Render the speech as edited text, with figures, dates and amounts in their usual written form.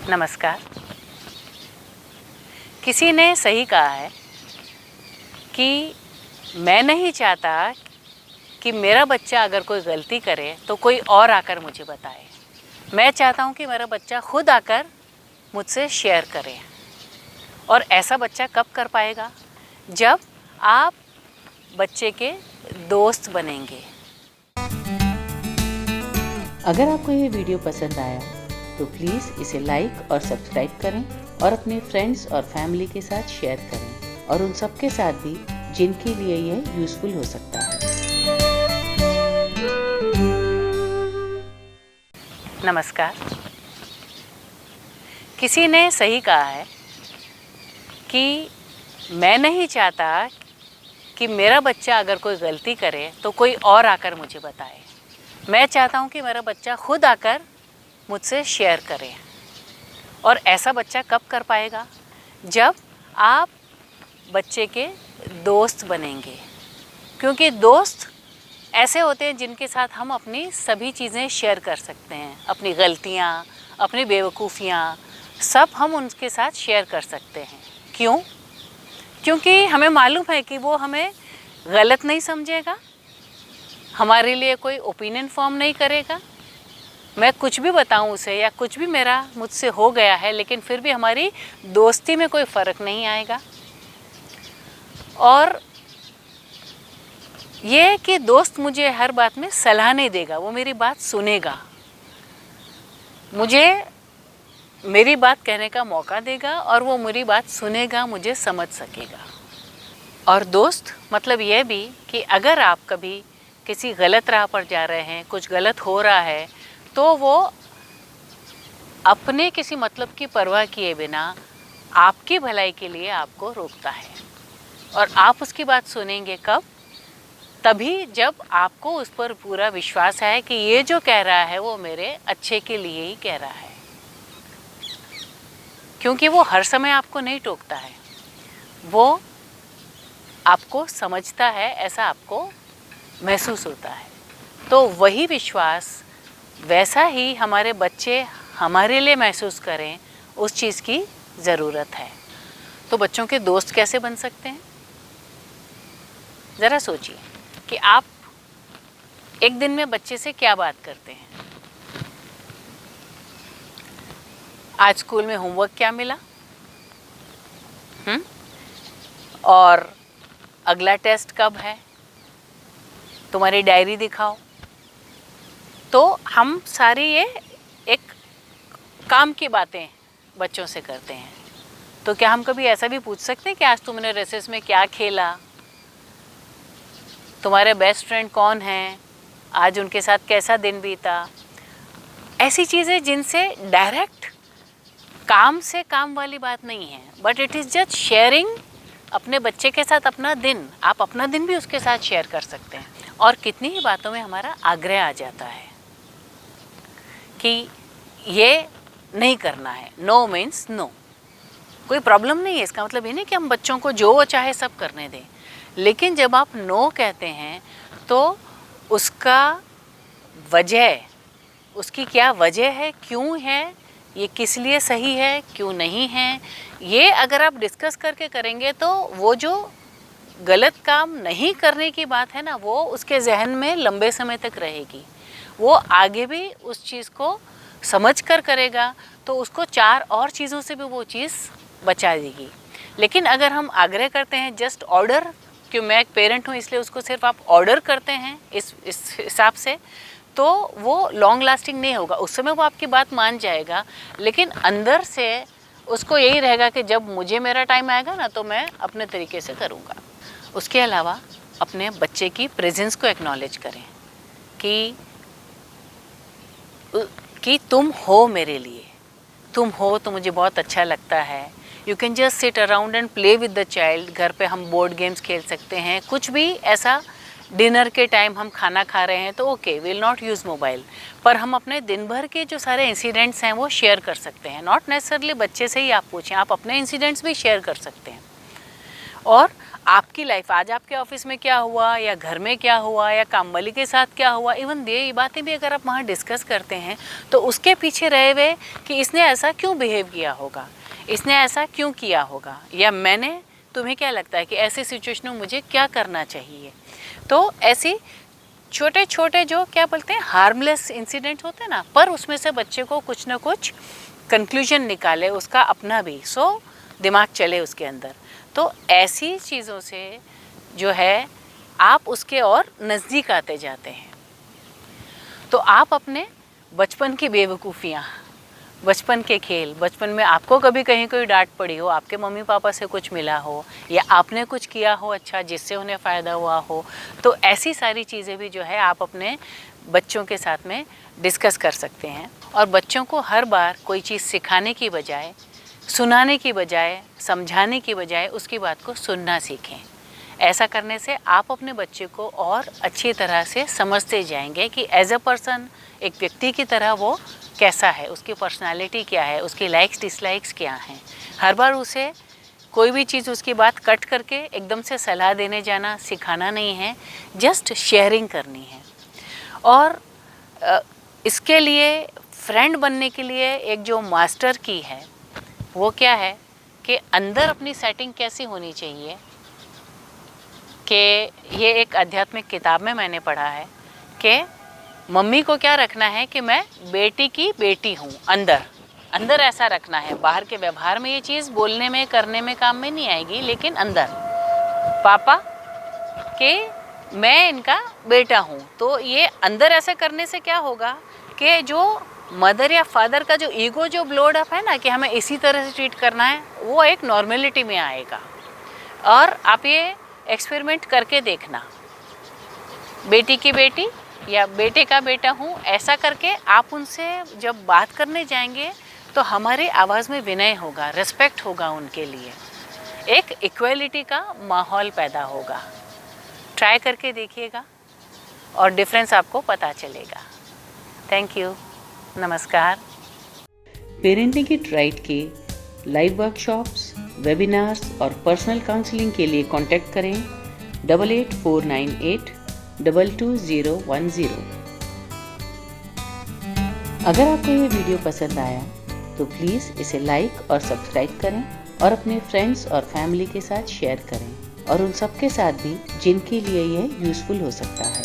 नमस्कार। किसी ने सही कहा है कि मैं नहीं चाहता कि मेरा बच्चा अगर कोई गलती करे तो कोई और आकर मुझे बताए। मैं चाहता हूँ कि मेरा बच्चा खुद आकर मुझसे शेयर करे। और ऐसा बच्चा कब कर पाएगा? जब आप बच्चे के दोस्त बनेंगे। अगर आपको ये वीडियो पसंद आया तो प्लीज़ इसे लाइक और सब्सक्राइब करें और अपने फ्रेंड्स और फैमिली के साथ शेयर करें और उन सब के साथ भी जिनके लिए यह यूज़फुल हो सकता है। नमस्कार। किसी ने सही कहा है कि मैं नहीं चाहता कि मेरा बच्चा अगर कोई गलती करे तो कोई और आकर मुझे बताए। मैं चाहता हूँ कि मेरा बच्चा खुद आकर मुझसे शेयर करे। और ऐसा बच्चा कब कर पाएगा? जब आप बच्चे के दोस्त बनेंगे। क्योंकि दोस्त ऐसे होते हैं जिनके साथ हम अपनी सभी चीज़ें शेयर कर सकते हैं। अपनी गलतियाँ, अपनी बेवकूफ़ियाँ, सब हम उनके साथ शेयर कर सकते हैं। क्यों? क्योंकि हमें मालूम है कि वो हमें गलत नहीं समझेगा, हमारे लिए कोई ओपिनियन फॉर्म नहीं करेगा। मैं कुछ भी बताऊं उसे या कुछ भी मुझसे हो गया है, लेकिन फिर भी हमारी दोस्ती में कोई फ़र्क नहीं आएगा। और ये कि दोस्त मुझे हर बात में सलाह नहीं देगा, वो मेरी बात सुनेगा, मुझे मेरी बात कहने का मौका देगा और वो मेरी बात सुनेगा, मुझे समझ सकेगा। और दोस्त मतलब ये भी कि अगर आप कभी किसी गलत राह पर जा रहे हैं, कुछ गलत हो रहा है, तो वो अपने किसी मतलब की परवाह किए बिना आपकी भलाई के लिए आपको रोकता है। और आप उसकी बात सुनेंगे कब? तभी जब आपको उस पर पूरा विश्वास है कि ये जो कह रहा है वो मेरे अच्छे के लिए ही कह रहा है। क्योंकि वो हर समय आपको नहीं टोकता है, वो आपको समझता है, ऐसा आपको महसूस होता है। तो वही विश्वास वैसा ही हमारे बच्चे हमारे लिए महसूस करें, उस चीज़ की ज़रूरत है। तो बच्चों के दोस्त कैसे बन सकते हैं? ज़रा सोचिए कि आप एक दिन में बच्चे से क्या बात करते हैं। आज स्कूल में होमवर्क क्या मिला? और अगला टेस्ट कब है? तुम्हारी डायरी दिखाओ। तो हम सारी ये एक काम की बातें बच्चों से करते हैं। तो क्या हम कभी ऐसा भी पूछ सकते हैं कि आज तुमने रेसेस में क्या खेला? तुम्हारे बेस्ट फ्रेंड कौन हैं? आज उनके साथ कैसा दिन बीता? ऐसी चीज़ें जिनसे डायरेक्ट काम से काम वाली बात नहीं है, but it is just sharing. अपने बच्चे के साथ अपना दिन, आप अपना दिन भी उसके साथ शेयर कर सकते हैं। और कितनी ही बातों में हमारा आग्रह आ जाता है कि ये नहीं करना है। No means no. कोई प्रॉब्लम नहीं है, इसका मतलब ये नहीं कि हम बच्चों को जो चाहे सब करने दें। लेकिन जब आप नो कहते हैं तो उसका वजह, उसकी क्या वजह है, क्यों है, ये किस लिए सही है, क्यों नहीं है, ये अगर आप डिस्कस करके करेंगे तो वो जो गलत काम नहीं करने की बात है ना, वो उसके जहन में लंबे समय तक रहेगी। वो आगे भी उस चीज़ को समझ कर करेगा तो उसको 4 और चीज़ों से भी वो चीज़ बचा देगी। लेकिन अगर हम आग्रह करते हैं, जस्ट ऑर्डर, कि मैं एक पेरेंट हूँ इसलिए उसको सिर्फ आप ऑर्डर करते हैं इस हिसाब से, तो वो लॉन्ग लास्टिंग नहीं होगा। उस समय वो आपकी बात मान जाएगा, लेकिन अंदर से उसको यही रहेगा कि जब मुझे मेरा टाइम आएगा ना तो मैं अपने तरीके से करूँगा। उसके अलावा अपने बच्चे की प्रेजेंस को एक्नॉलेज करें कि तुम हो मेरे लिए, तुम हो तो मुझे बहुत अच्छा लगता है। You can just sit around and play with the child. घर पे हम बोर्ड गेम्स खेल सकते हैं, कुछ भी ऐसा। डिनर के टाइम हम खाना खा रहे हैं तो okay, will not use mobile, पर हम अपने दिन भर के जो सारे इंसिडेंट्स हैं वो शेयर कर सकते हैं। नॉट नेसेसरली बच्चे से ही आप पूछें, आप अपने इंसिडेंट्स भी शेयर कर सकते हैं। और आपकी लाइफ, आज आपके ऑफिस में क्या हुआ या घर में क्या हुआ या कामवाली के साथ क्या हुआ, इवन ये बातें भी अगर आप वहाँ डिस्कस करते हैं तो उसके पीछे रहे हुए कि इसने ऐसा क्यों बिहेव किया होगा, इसने ऐसा क्यों किया होगा, या मैंने, तुम्हें क्या लगता है कि ऐसे सिचुएशन में मुझे क्या करना चाहिए। तो ऐसी छोटे छोटे जो क्या बोलते हैं हार्मलेस इंसिडेंट होते हैं ना, पर उसमें से बच्चे को कुछ ना कुछ कंक्लूजन निकाले उसका अपना भी, सो दिमाग चले उसके अंदर। तो ऐसी चीज़ों से जो है आप उसके और नज़दीक आते जाते हैं। तो आप अपने बचपन की बेवकूफ़ियाँ, बचपन के खेल, बचपन में आपको कभी कहीं कोई डांट पड़ी हो, आपके मम्मी पापा से कुछ मिला हो, या आपने कुछ किया हो अच्छा जिससे उन्हें फ़ायदा हुआ हो, तो ऐसी सारी चीज़ें भी जो है आप अपने बच्चों के साथ में डिस्कस कर सकते हैं। और बच्चों को हर बार कोई चीज़ सिखाने की बजाय, सुनाने की बजाय, समझाने की बजाय उसकी बात को सुनना सीखें। ऐसा करने से आप अपने बच्चे को और अच्छी तरह से समझते जाएंगे कि एज अ पर्सन, एक व्यक्ति की तरह वो कैसा है, उसकी पर्सनालिटी क्या है, उसकी लाइक्स डिसलाइक्स क्या हैं। हर बार उसे कोई भी चीज़ उसकी बात कट करके एकदम से सलाह देने जाना, सिखाना नहीं है, जस्ट शेयरिंग करनी है। और इसके लिए फ्रेंड बनने के लिए एक जो मास्टर की है वो क्या है कि अंदर अपनी सेटिंग कैसी होनी चाहिए, कि ये एक आध्यात्मिक किताब में मैंने पढ़ा है कि मम्मी को क्या रखना है कि मैं बेटी की बेटी हूँ, अंदर ऐसा रखना है। बाहर के व्यवहार में ये चीज़ बोलने में करने में काम में नहीं आएगी, लेकिन अंदर पापा कि मैं इनका बेटा हूँ। तो ये अंदर ऐसा करने से क्या होगा कि जो मदर या फादर का जो ईगो जो ब्लोड अप है ना कि हमें इसी तरह से ट्रीट करना है, वो एक नॉर्मेलिटी में आएगा। और आप ये एक्सपेरिमेंट करके देखना, बेटी की बेटी या बेटे का बेटा हूँ, ऐसा करके आप उनसे जब बात करने जाएंगे तो हमारी आवाज़ में विनय होगा, रिस्पेक्ट होगा उनके लिए, एक इक्वलिटी का माहौल पैदा होगा। ट्राई करके देखिएगा और डिफरेंस आपको पता चलेगा। थैंक यू, नमस्कार। पेरेंटिंग इट राइट के लाइव वर्कशॉप्स, वेबिनार्स और पर्सनल काउंसलिंग के लिए कांटेक्ट करें 8849822010। अगर आपको ये वीडियो पसंद आया तो प्लीज़ इसे लाइक और सब्सक्राइब करें और अपने फ्रेंड्स और फैमिली के साथ शेयर करें, और उन सब के साथ भी जिनके लिए यह यूज़फुल हो सकता है।